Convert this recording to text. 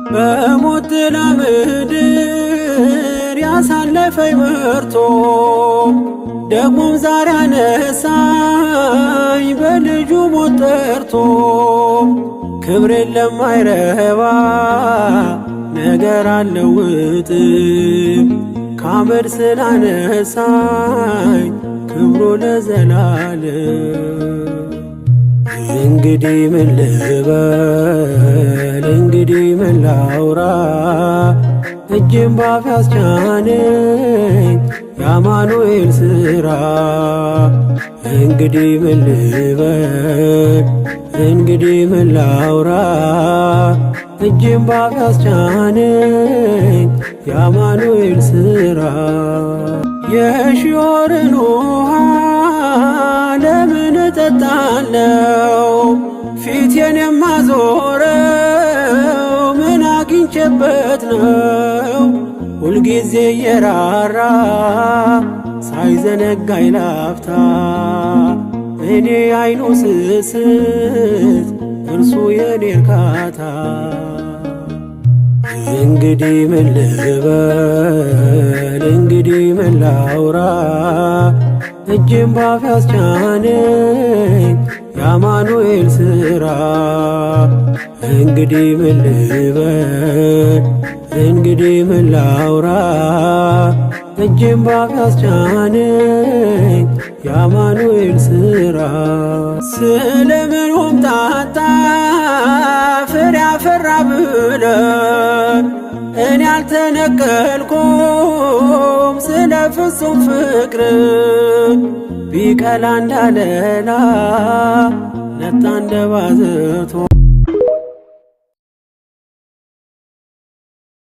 በሞት ጥላ ምድር ያሳለፈኝ መርቶ ደግሞም ዛሬ አነሳኝ በልጁ ሞት ጠርቶ። ክብሬን ለማይረባ ነገር አልለውጥም ከአመድ ስላነሳኝ ክብሩ ለዘላለም። እንግዲህ ምን ልበል እንግዲህ ምን ላውራ እጄን ባፍ ያስቻነኝ የአማኑኤል ሥራ። እንግዲህ ምን ልበል እንግዲህ ምን ላውራ እጄን ባፍ ያስቻነኝ የአማኑኤል ሥራ። የሺዮርን ውሃ ለምን እጠጣለው ፊቴን የማዞረው ምን አግኝቼበት ነው? ሁልጊዜ የራራ ሳይዘነጋኝ ላፍታ እኔ አይኑ ስስት እርሱ የኔ እርካታ። እንግዲህ ምን ልበል እንግዲህ ምን ላውራ እጄን ባፍ ያስቻነኝ የአማኑኤል ሥራ። እንግዲህ ምን ልበል እንግዲህ ምን ላውራ እጄን ባፍ ያስቻነኝ የአማኑኤል ሥራ። ስለምን ሆምጣጣ ፍሬ አፈራ ብለ እኔ አልተነቀልኩም ስለ ፍጹም ፍቅር። ቢቀላ እንዳለላ ነጣ እንደ ባዘቶ